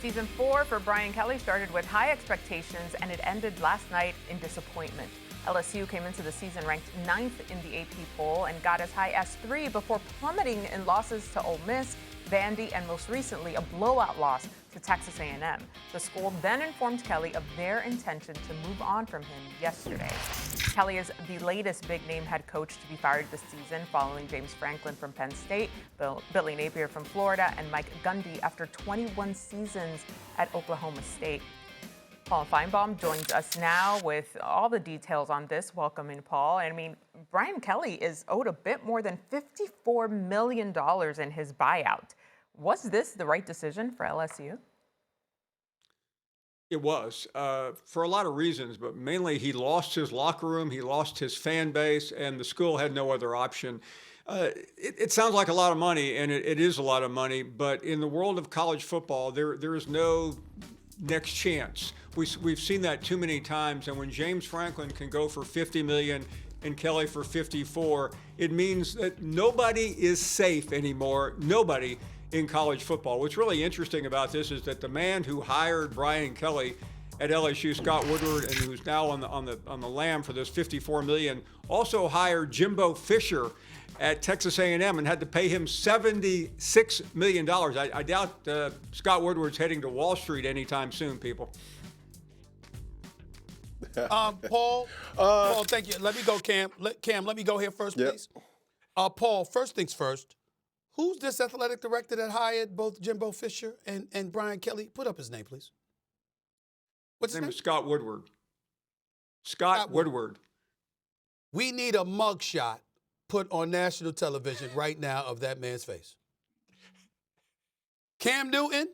Season 4 for Brian Kelly started with high expectations, and it ended last night in disappointment. LSU came into the season ranked 9th in the AP poll and got as high as 3 before plummeting in losses to Ole Miss, Vandy, and most recently a blowout loss to Texas A&M. The school then informed Kelly of their intention to move on from him yesterday. Kelly is the latest big-name head coach to be fired this season, following James Franklin from Penn State, Billy Napier from Florida, and Mike Gundy after 21 seasons at Oklahoma State. Paul Finebaum joins us now with all the details on this. Welcome in, Paul. I mean, Brian Kelly is owed a bit more than $54 million in his buyout. Was this the right decision for LSU? It was, for a lot of reasons, but mainly he lost his locker room, he lost his fan base, and the school had no other option. It sounds like a lot of money, and it is a lot of money, but in the world of college football, there is no next chance. We've seen that too many times, and when James Franklin can go for $50 million and Kelly for 54, it means that nobody is safe anymore. Nobody in college football. What's really interesting about this is that the man who hired Brian Kelly at LSU, Scott Woodward, and who's now on the lam for this $54 million, also hired Jimbo Fisher at Texas A&M and had to pay him $76 million. I doubt Scott Woodward's heading to Wall Street anytime soon, people. Paul, thank you. Let me go, Cam. Cam, let me go here first, please. Paul, first things first. Who's this athletic director that hired both Jimbo Fisher and Brian Kelly? Put up his name, please. What's his name? Is Scott Woodward. Scott Woodward. We need a mugshot put on national television right now of that man's face. Cam Newton,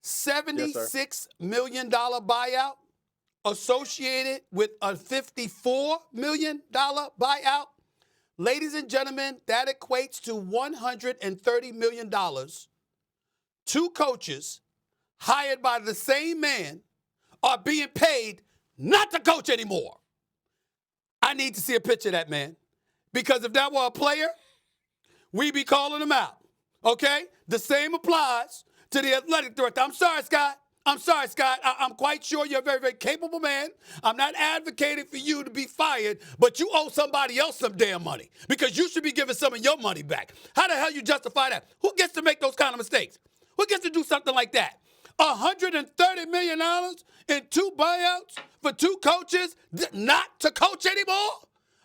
$76 million buyout associated with a $54 million buyout. Ladies and gentlemen, that equates to $130 million. 2 coaches hired by the same man are being paid not to coach anymore. I need to see a picture of that man, because if that were a player, we'd be calling him out, okay? The same applies to the athletic director. I'm sorry, Scott. I'm quite sure you're a very, very capable man. I'm not advocating for you to be fired, but you owe somebody else some damn money, because you should be giving some of your money back. How the hell you justify that? Who gets to make those kind of mistakes? Who gets to do something like that? $130 million in 2 buyouts for 2 coaches not to coach anymore?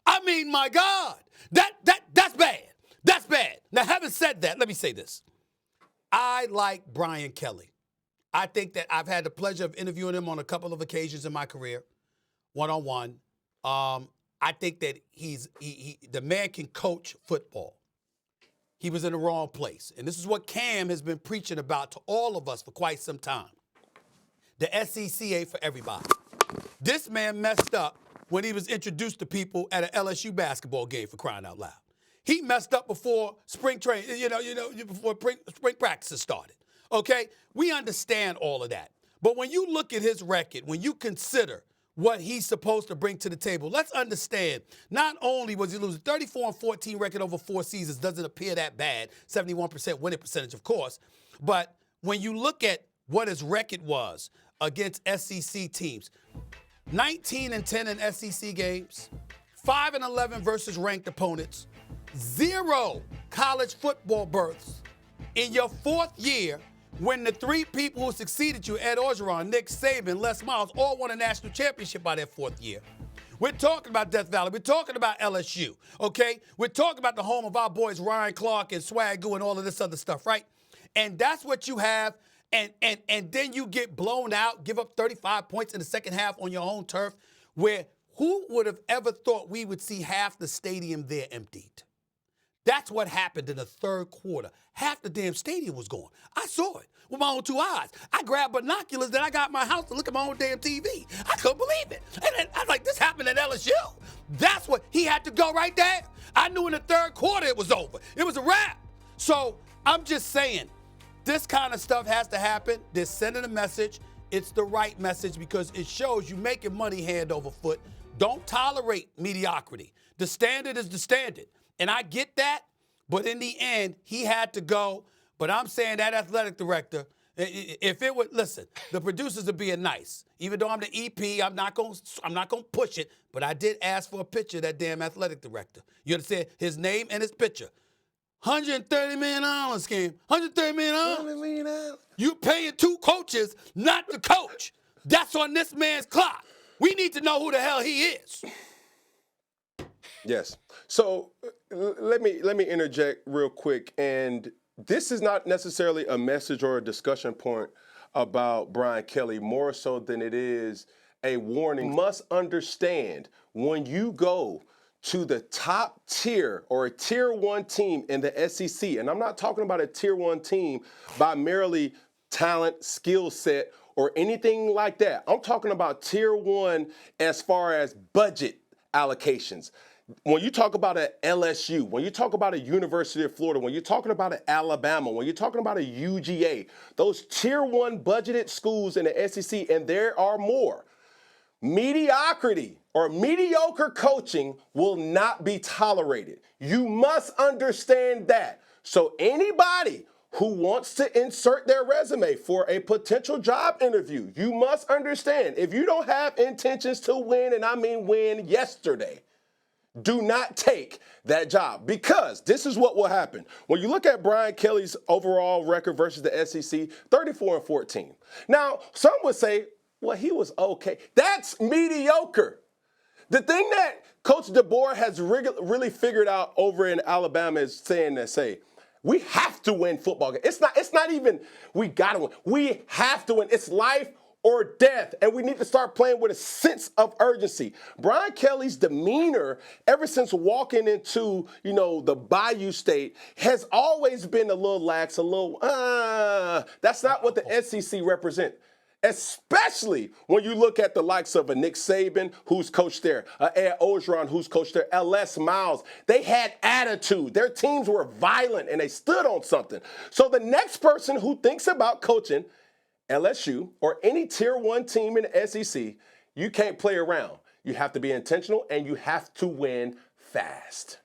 I mean, my God, that's bad. That's bad. Now, having said that, let me say this. I like Brian Kelly. I think that I've had the pleasure of interviewing him on a couple of occasions in my career, one-on-one. I think that the man can coach football. He was in the wrong place. And this is what Cam has been preaching about to all of us for quite some time. The SEC ain't for everybody. This man messed up when he was introduced to people at an LSU basketball game, for crying out loud. He messed up before spring before spring practices started. Okay? We understand all of that. But when you look at his record, when you consider what he's supposed to bring to the table, let's understand, not only was he losing 34-14 record over 4 seasons, doesn't appear that bad, 71% winning percentage, of course, but when you look at what his record was against SEC teams, 19-10 in SEC games, 5-11 versus ranked opponents, 0 college football berths in your 4th year, when the 3 people who succeeded you, Ed Orgeron, Nick Saban, Les Miles, all won a national championship by their 4th year. We're talking about Death Valley. We're talking about LSU, okay? We're talking about the home of our boys Ryan Clark and Swagoo and all of this other stuff, right? And that's what you have, and then you get blown out, give up 35 points in the second half on your own turf, where who would have ever thought we would see half the stadium there emptied? That's what happened in the 3rd quarter. Half the damn stadium was gone. I saw it with my own 2 eyes. I grabbed binoculars that I got in my house to look at my own damn TV. I couldn't believe it. And I was like, this happened at LSU. That's what he had to go right there. I knew in the 3rd quarter it was over. It was a wrap. So I'm just saying, this kind of stuff has to happen. They're sending a message. It's the right message, because it shows you making money hand over foot. Don't tolerate mediocrity. The standard is the standard. And I get that, but in the end, he had to go. But I'm saying that athletic director If it would listen, the producers are being nice. Even though I'm the EP, I'm not gonna push it. But I did ask for a picture of that damn athletic director. You understand? His name and his picture. $130 million scheme. $130 million. You paying 2 coaches, not the coach. That's on this man's clock. We need to know who the hell he is. Yes. So let me interject real quick. And this is not necessarily a message or a discussion point about Brian Kelly, more so than it is a warning. You must understand when you go to the top tier or a tier 1 team in the SEC, and I'm not talking about a tier 1 team by merely talent, skill set, or anything like that. I'm talking about tier 1 as far as budget allocations. When you talk about an LSU, when you talk about a University of Florida, when you're talking about an Alabama, when you're talking about a UGA, those tier 1 budgeted schools in the SEC, and there are more, mediocrity or mediocre coaching will not be tolerated. You must understand that. So anybody who wants to insert their resume for a potential job interview, you must understand, if you don't have intentions to win, and I mean win yesterday, do not take that job, because this is what will happen. When you look at Brian Kelly's overall record versus the SEC, 34-14. Now, some would say, well, he was okay. That's mediocre. The thing that Coach DeBoer has really figured out over in Alabama is say, we have to win football games. It's not even we got to win. We have to win. It's life or death, and we need to start playing with a sense of urgency. Brian Kelly's demeanor, ever since walking into, the Bayou State, has always been a little lax, a little, that's not what the SEC represents. Especially when you look at the likes of a Nick Saban, who's coached there, Ed Orgeron, who's coached there, LS Miles. They had attitude. Their teams were violent, and they stood on something. So the next person who thinks about coaching LSU or any tier 1 team in the SEC, you can't play around. You have to be intentional, and you have to win fast.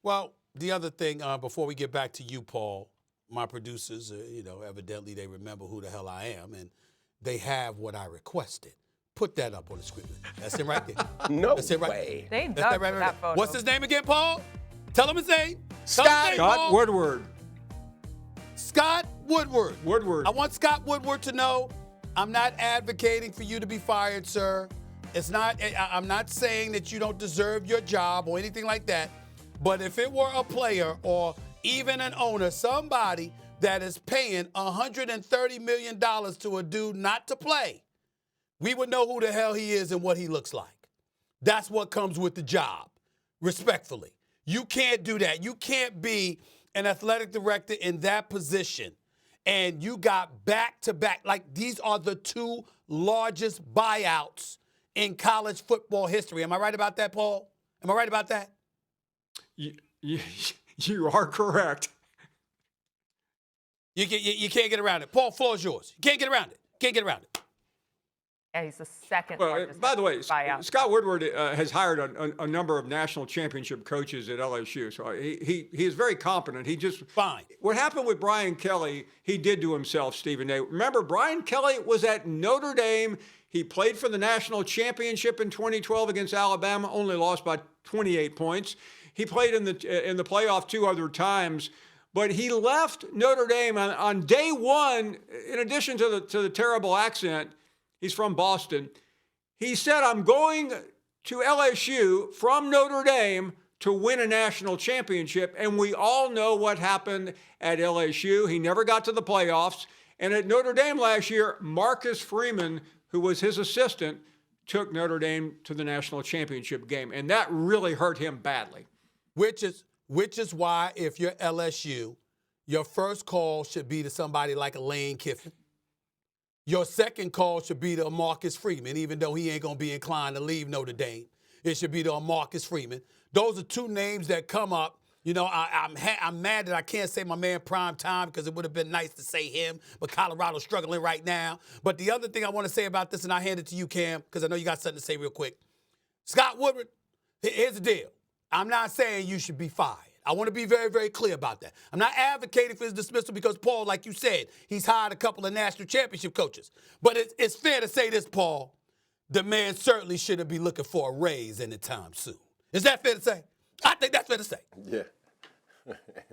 Well, the other thing, before we get back to you, Paul, my producers, evidently they remember who the hell I am, and they have what I requested. Put that up on the screen. That's him right there. No That's it right way. They dug for that photo. What's his name again, Paul? Tell him his name. Scott Woodward. Scott Woodward. Woodward. I want Scott Woodward to know I'm not advocating for you to be fired, sir. I'm not saying that you don't deserve your job or anything like that. But if it were a player or even an owner, somebody that is paying $130 million to a dude not to play, we would know who the hell he is and what he looks like. That's what comes with the job, respectfully. You can't do that. You can't be an athletic director in that position and you got back-to-back. Like, these are the 2 largest buyouts in college football history. Am I right about that, Paul? Am I right about that? You are correct. You can't get around it. Paul, floor is yours. You can't get around it. Can't get around it. Yeah, he's the second Well, largest by the way, buyout. Scott Woodward has hired a number of national championship coaches at LSU, so he is very competent. He just Fine. What happened with Brian Kelly, he did to himself, Stephen A. Remember, Brian Kelly was at Notre Dame. He played for the national championship in 2012 against Alabama, only lost by 28 points. He played in the playoff 2 other times, but he left Notre Dame on day 1. In addition to the terrible accent, he's from Boston. He said, "I'm going to LSU from Notre Dame to win a national championship," and we all know what happened at LSU. He never got to the playoffs, and at Notre Dame last year, Marcus Freeman, who was his assistant, took Notre Dame to the national championship game, and that really hurt him badly. Which is why, if you're LSU, your first call should be to somebody like a Lane Kiffin. Your second call should be to a Marcus Freeman, even though he ain't going to be inclined to leave Notre Dame. It should be to a Marcus Freeman. Those are 2 names that come up. I'm mad that I can't say my man Prime Time because it would have been nice to say him, but Colorado's struggling right now. But the other thing I want to say about this, and I hand it to you, Cam, because I know you got something to say real quick. Scott Woodward, here's the deal. I'm not saying you should be fired. I want to be very, very clear about that. I'm not advocating for his dismissal because, Paul, like you said, he's hired a couple of national championship coaches. But it's fair to say this, Paul. The man certainly shouldn't be looking for a raise anytime soon. Is that fair to say? I think that's fair to say. Yeah.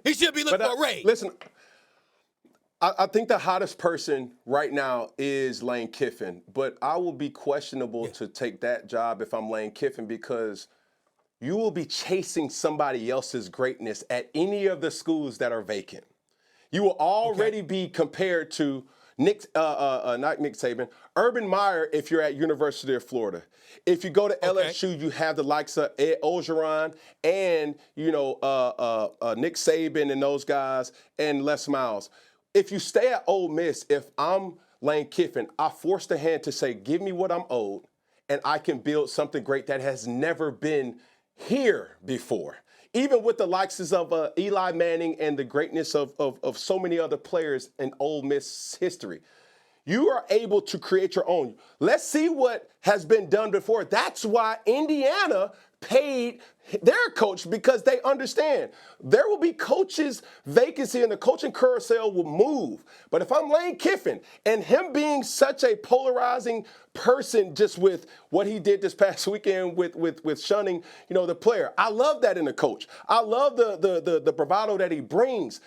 He should be looking for a raise. Listen, I think the hottest person right now is Lane Kiffin, but I will be questionable to take that job if I'm Lane Kiffin because you will be chasing somebody else's greatness at any of the schools that are vacant. You will already be compared to not Nick Saban, Urban Meyer if you're at University of Florida. If you go to LSU, you have the likes of Ed Orgeron and, Nick Saban and those guys and Les Miles. If you stay at Ole Miss, if I'm Lane Kiffin, I force the hand to say, give me what I'm owed, and I can build something great that has never been here before. Even with the likes of Eli Manning and the greatness of so many other players in Ole Miss history, you are able to create your own. Let's see what has been done before. That's why Indiana paid their coach, because they understand there will be coaches vacancy and the coaching carousel will move. But if I'm Lane Kiffin and him being such a polarizing person just with what he did this past weekend with shunning, the player, I love that in a coach. I love the bravado that he brings.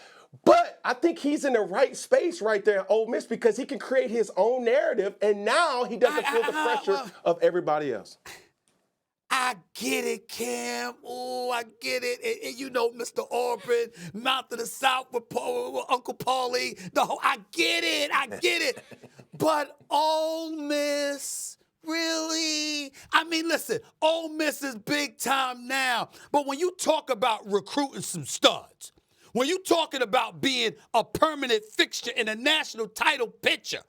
But I think he's in the right space right there at Ole Miss because he can create his own narrative, and now he doesn't feel the pressure of everybody else. I get it, Cam. Oh, I get it. And Mr. Auburn, Mouth of the South with Uncle Paulie. I get it. But Ole Miss, really? I mean, listen, Ole Miss is big time now. But when you talk about recruiting some studs, when you're talking about being a permanent fixture in a national title picture,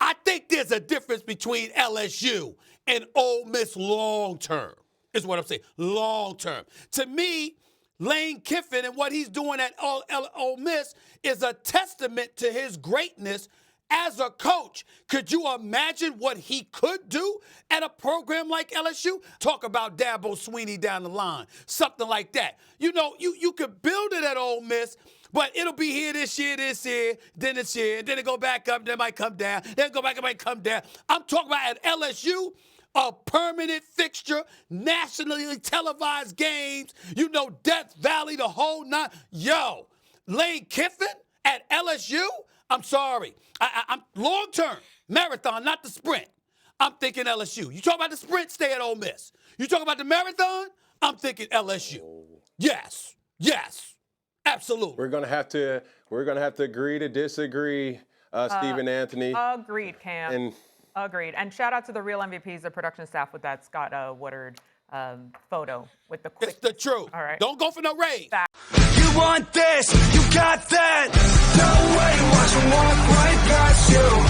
I think there's a difference between LSU and Ole Miss long-term, is what I'm saying, long-term. To me, Lane Kiffin and what he's doing at Ole Miss is a testament to his greatness as a coach. Could you imagine what he could do at a program like LSU? Talk about Dabo Swinney down the line, something like that. You could build it at Ole Miss, but it'll be here this year, then this year, and then it go back up, then it might come down, then it go back, it might come down. I'm talking about at LSU, a permanent fixture, nationally televised games, Death Valley, the whole nine. Yo, Lane Kiffin at LSU? I'm sorry. I'm long-term, marathon, not the sprint. I'm thinking LSU. You talk about the sprint, stay at Ole Miss. You talk about the marathon, I'm thinking LSU. Yes, absolutely. We're gonna have to agree to disagree, Stephen Anthony. Agreed, Cam. Agreed. And shout out to the real MVPs, the production staff with that Scott Woodward photo with the quick. It's the truth. All right. Don't go for no raise. You want this, you got that. No way, watch them walk right past you.